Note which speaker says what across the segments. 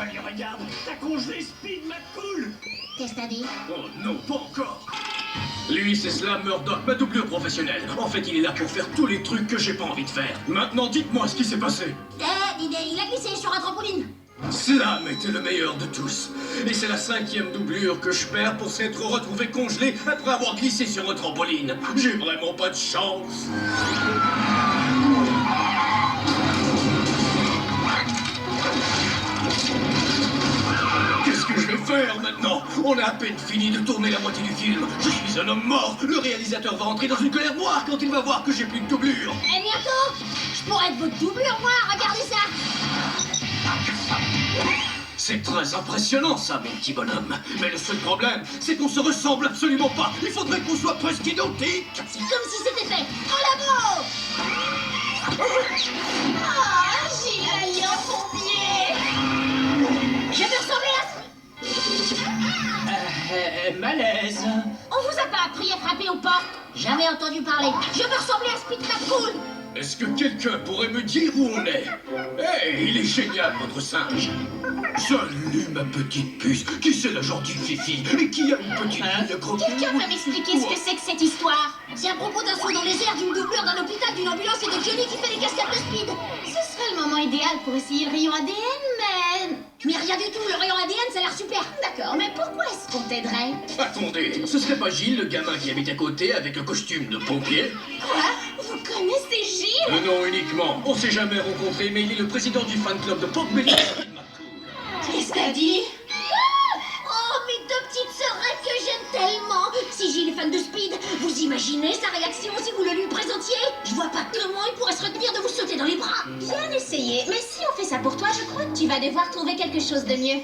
Speaker 1: Allez, regarde, t'as congelé Speed McCool.
Speaker 2: Qu'est-ce que t'as dit?
Speaker 1: Oh non, pas encore. Lui, c'est Slam Murdoch, ma doublure professionnelle. En fait, il est là pour faire tous les trucs que j'ai pas envie de faire. Maintenant, dites-moi ce qui s'est passé.
Speaker 2: Il a glissé sur un trampoline.
Speaker 1: Slam était le meilleur de tous. Et c'est la 5e doublure que je perds pour s'être retrouvé congelé après avoir glissé sur un trampoline. J'ai vraiment pas de chance. Qu'est-ce que je vais faire maintenant? On a à peine fini de tourner la moitié du film. Je suis un homme mort. Le réalisateur va entrer dans une colère noire quand il va voir que j'ai plus de doublure.
Speaker 2: Et bientôt, je pourrais être votre doublure, moi. Regardez ça.
Speaker 1: C'est très impressionnant ça, mon petit bonhomme. Mais le seul problème, c'est qu'on se ressemble absolument pas. Il faudrait qu'on soit presque identiques.
Speaker 2: C'est comme si c'était fait. En avant. Oh, j'ai failli en pompier. Je peux ressembler à...
Speaker 3: Malaise.
Speaker 2: On vous a pas appris à frapper aux portes? Jamais entendu parler. Je veux ressembler à Speed McCool.
Speaker 1: Est-ce que quelqu'un pourrait me dire où on est? Hey, il est génial, votre singe. Salut, ma petite puce. Qui c'est la gentille Fifi? Et qui a une petite fille à croquer?
Speaker 2: Quelqu'un peut m'expliquer ce que c'est que cette histoire? C'est à propos d'un saut dans les airs, d'une doublure, d'un hôpital, d'une ambulance et de Johnny qui fait les cascades de Speed.
Speaker 4: Ce serait le moment idéal pour essayer le rayon ADN,
Speaker 2: Mais rien du tout, le rayon ADN, ça a l'air super.
Speaker 4: D'accord, mais pourquoi est-ce qu'on t'aiderait?
Speaker 1: Attendez, ce serait pas Gilles, le gamin qui habite à côté avec un costume de pompier?
Speaker 4: Quoi? Vous connaissez Gilles?
Speaker 1: Le nom uniquement. On s'est jamais rencontrés, mais il est le président du fan club de Pork Belly.
Speaker 4: Qu'est-ce que t'as dit?
Speaker 2: Oh, mes deux petites sœurettes que j'aime tellement. Si Gilles est fan de Speed, vous imaginez sa réaction si vous le lui présentiez? Je vois pas comment il pourrait se retenir de vous sauter dans les bras.
Speaker 4: Bien essayé, mais si on fait ça pour toi, je crois que tu vas devoir trouver quelque chose de mieux.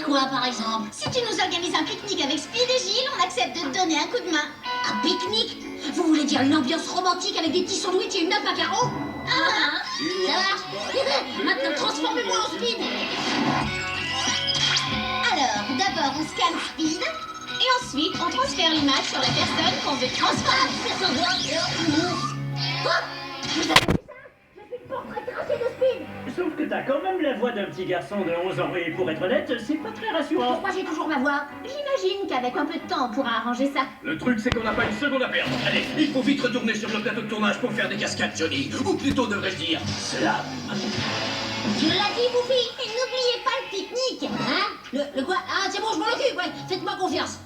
Speaker 2: Quoi, par exemple?
Speaker 4: Si tu nous organises un pique-nique avec Speed et Gilles, on accepte de te donner un coup de main.
Speaker 2: Un pique-nique? Vous voulez dire une ambiance romantique avec des petits sandwichs et une nappe à carreaux? Ça marche. Maintenant, transformez-moi en Speed.
Speaker 4: Alors, d'abord on scanne Speed, et ensuite on transfère l'image sur la personne qu'on veut transformer.
Speaker 2: Quoi? Vous avez vu ça? Je suis le portrait tracé de Speed.
Speaker 3: Sauf que t'as quand même la voix d'un petit garçon de 11 ans, et pour être honnête, c'est pas très rassurant.
Speaker 2: Pourquoi j'ai toujours ma voix?
Speaker 4: J'imagine qu'avec un peu de temps, on pourra arranger ça.
Speaker 1: Le truc, c'est qu'on n'a pas une seconde à perdre. Allez, il faut vite retourner sur le plateau de tournage pour faire des cascades, Johnny. Ou plutôt, devrais-je dire, Slam.
Speaker 2: Tu l'as dit, Bouffi. Et n'oubliez pas le pique-nique. Hein? Le quoi? Ah, c'est bon, je m'en occupe, ouais. Faites-moi confiance.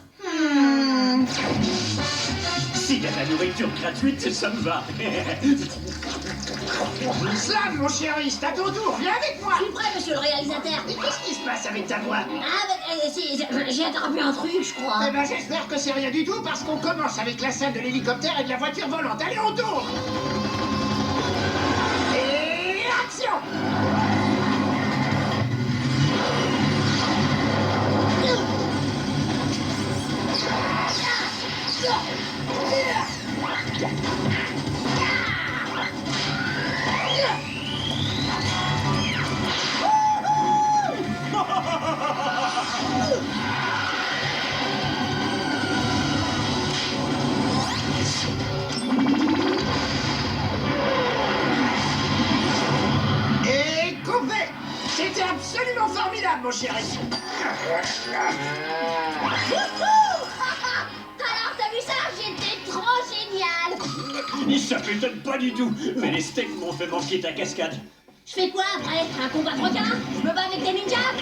Speaker 3: S'il y a de la nourriture gratuite, ça me va.
Speaker 5: Slam, mon chéri, c'est à ton tour, viens avec moi.
Speaker 2: Je suis prêt, monsieur le réalisateur.
Speaker 5: Et qu'est-ce qui se passe avec ta voix?
Speaker 2: J'ai attrapé un truc, je crois.
Speaker 5: Eh ben, j'espère que c'est rien du tout, parce qu'on commence avec la scène de l'hélicoptère et de la voiture volante. Allez, on tourne. Et action. Et coupé. C'était absolument formidable, mon chéri.
Speaker 2: Alors, t'as vu ça? J'étais trop génial.
Speaker 3: Ça m'étonne pas du tout, mais les steaks m'ont fait manquer ta cascade.
Speaker 2: Je fais quoi après? Un combat de requins? Je me bats avec des ninjas?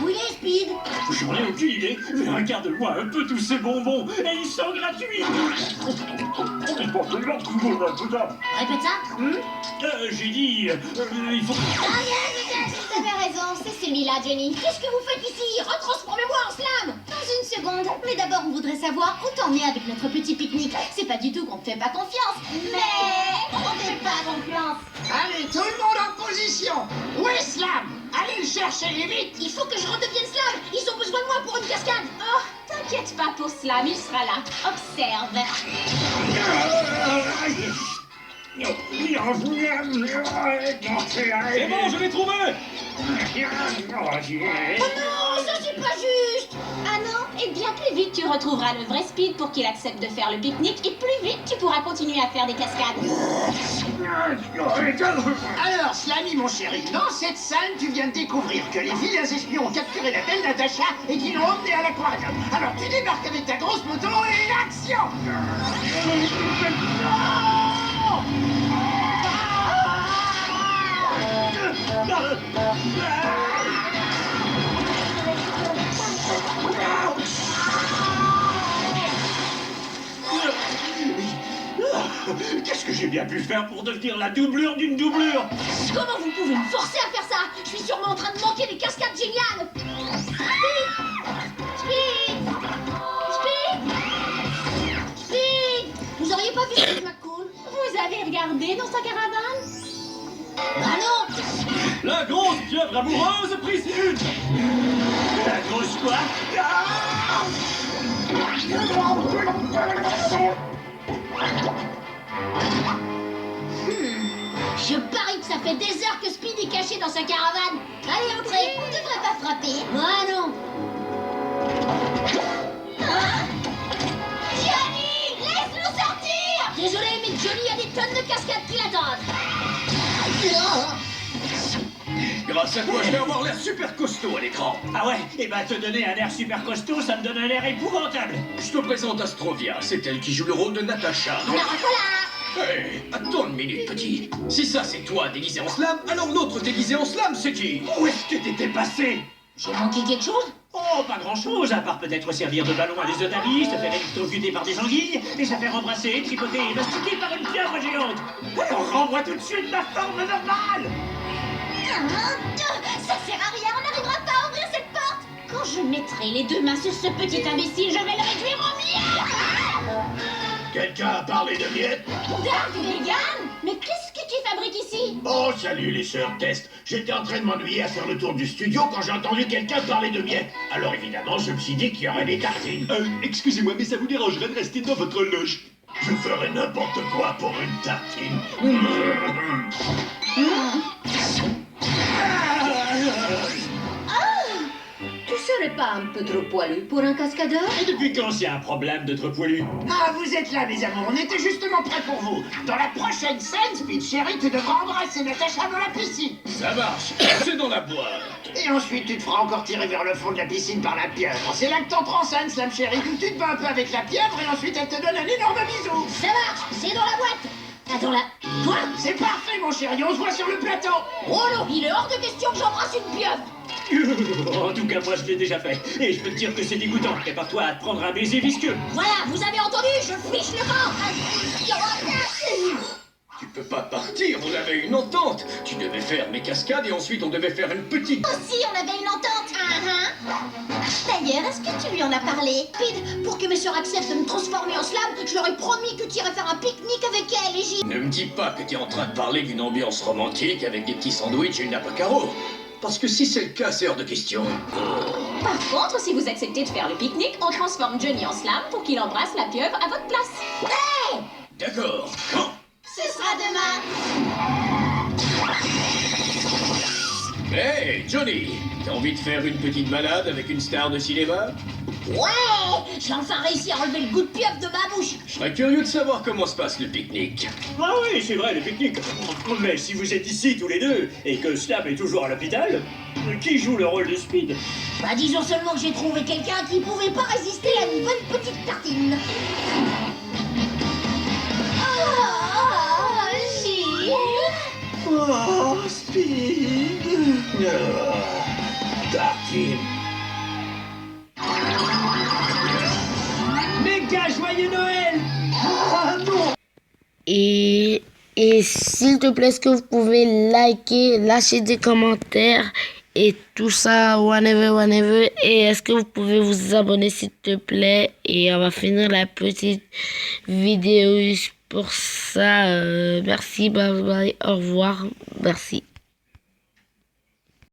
Speaker 2: Où il est, Speed?
Speaker 3: J'en ai aucune idée, mais regarde-moi un peu tous ces bonbons, et ils sont gratuits.
Speaker 2: Répète ça.
Speaker 3: J'ai dit, il faut...
Speaker 4: Vous avez raison, c'est celui-là, Jenny.
Speaker 2: Qu'est-ce que vous faites ici? Retransformez-moi en Slam.
Speaker 4: Dans une seconde, mais d'abord on voudrait savoir où t'en es avec notre petit pique-nique. C'est pas du tout qu'on te fait pas confiance, mais on te fait pas confiance.
Speaker 5: Allez, tout le monde en position. Où est Slam? Allez le chercher, et vite.
Speaker 2: Il faut que je redevienne Slam. Ils ont besoin de moi pour une cascade.
Speaker 4: Oh, t'inquiète pas pour Slam, il sera là. Observe.
Speaker 3: C'est bon, je l'ai trouvé.
Speaker 2: Oh non, ça c'est pas juste.
Speaker 4: Ah non? Et bien plus vite tu retrouveras le vrai Speed pour qu'il accepte de faire le pique-nique, et plus vite tu pourras continuer à faire des cascades.
Speaker 5: Alors, Slammy, mon chéri, dans cette scène, tu viens de découvrir que les vilains espions ont capturé la belle Natacha et qu'ils l'ont emmenée à l'aquarium. Alors, tu débarques avec ta grosse moto et action!
Speaker 3: Qu'est-ce que j'ai bien pu faire pour devenir la doublure d'une doublure?
Speaker 2: Comment vous pouvez me forcer à faire ça? Je suis sûrement en train de manquer des cascades géniales. Speed! Speed! Speed! Vous auriez pas vu Speed McCool?
Speaker 4: Vous avez regardé dans sa caravane?
Speaker 2: Bah non!
Speaker 3: La grosse pieuvre amoureuse prise une. La grosse quoi? Ah!
Speaker 2: Je parie que ça fait des heures que Speed est caché dans sa caravane. Allez, entrez!
Speaker 4: On devrait pas frapper.
Speaker 2: Ah non!
Speaker 4: Johnny! Laisse-nous sortir!
Speaker 2: Désolé, mais Johnny a des tonnes de cascades qui l'attendent.
Speaker 1: Grâce à toi, je vais avoir l'air super costaud à l'écran.
Speaker 3: Ah ouais? Et bah te donner un air super costaud, ça me donne un air épouvantable.
Speaker 1: Je te présente Astrovia, c'est elle qui joue le rôle de Natacha. Hey, attends une minute, petit. Si ça c'est toi déguisé en slam, alors l'autre déguisé en slam, c'est qui?
Speaker 3: Où est-ce que t'étais passé?
Speaker 2: J'ai manqué quelque chose?
Speaker 3: Oh, pas grand-chose, à part peut-être servir de ballon à des otaries, se faire électrocuter par des anguilles, et se faire embrasser, tripoter et mastiquer par une pieuvre géante. Alors renvoie tout de suite ma forme normale.
Speaker 4: Ça sert à rien, on n'arrivera pas à ouvrir cette porte. Quand je mettrai les deux mains sur ce petit imbécile, je vais le réduire en miettes.
Speaker 6: Quelqu'un a parlé de miettes?
Speaker 4: Dark Vegan? Mais qu'est-ce que tu fabriques ici?
Speaker 6: Oh, salut les sœurs Test. J'étais en train de m'ennuyer à faire le tour du studio quand j'ai entendu quelqu'un parler de miettes. Alors évidemment, je me suis dit qu'il y aurait des tartines.
Speaker 3: Excusez-moi, mais ça vous dérangerait de rester dans votre loge?
Speaker 6: Je ferais n'importe quoi pour une tartine.
Speaker 2: Tu serais pas un peu trop poilu pour un cascadeur?
Speaker 3: Et depuis quand c'est un problème d'être poilu?
Speaker 5: Ah, vous êtes là, mes amours, on était justement prêts pour vous. Dans la prochaine scène, Speed chérie, tu devras embrasser Natacha dans la piscine.
Speaker 1: Ça marche, c'est dans la boîte.
Speaker 5: Et ensuite, tu te feras encore tirer vers le fond de la piscine par la pieuvre. C'est là que t'entres en scène, Slam chérie. Tu te bats un peu avec la pieuvre et ensuite elle te donne un énorme bisou.
Speaker 2: Ça marche, c'est dans la boîte. Attends là. Quoi?
Speaker 5: C'est parfait, mon chéri, on se voit sur le plateau.
Speaker 2: Oh non, il est hors de question que j'embrasse une pieuvre.
Speaker 3: En tout cas, moi je l'ai déjà fait. Et je peux te dire que c'est dégoûtant. Prépare-toi à te prendre un baiser visqueux.
Speaker 2: Voilà, vous avez entendu, je fiche le camp.
Speaker 1: Tu peux pas partir, on avait une entente. Tu devais faire mes cascades et ensuite on devait faire une petite...
Speaker 4: Aussi, on avait une entente. D'ailleurs, est-ce que tu lui en as parlé?
Speaker 2: Speed, pour que mes sœurs acceptent de me transformer en slam, je leur ai promis que tu irais faire un pique-nique avec elles et j'y...
Speaker 1: Ne me dis pas que t'es en train de parler d'une ambiance romantique avec des petits sandwichs et une nappe à carreaux. Parce que si c'est le cas, c'est hors de question.
Speaker 4: Par contre, si vous acceptez de faire le pique-nique, on transforme Johnny en slam pour qu'il embrasse la pieuvre à votre place.
Speaker 1: D'accord. Quand?
Speaker 4: Ce sera demain.
Speaker 1: Hey, Johnny, t'as envie de faire une petite balade avec une star de cinéma?
Speaker 2: Ouais, j'ai enfin réussi à enlever le goût de pieuvre de ma bouche.
Speaker 1: Je serais curieux de savoir comment se passe le pique-nique.
Speaker 3: Ah oui, c'est vrai, le pique-nique. Mais si vous êtes ici tous les deux et que Slam est toujours à l'hôpital, qui joue le rôle de Speed?
Speaker 2: Bah disons seulement que j'ai trouvé quelqu'un qui pouvait pas résister à une bonne petite tartine.
Speaker 3: Oh, Speed.
Speaker 6: Tartine.
Speaker 3: Méga joyeux Noël. Ah non.
Speaker 7: Et s'il te plaît, est-ce que vous pouvez liker, lâcher des commentaires et tout ça, whatever. Et est-ce que vous pouvez vous abonner, s'il te plaît. Et on va finir la petite vidéo pour ça. Merci, bye bye, au revoir, merci.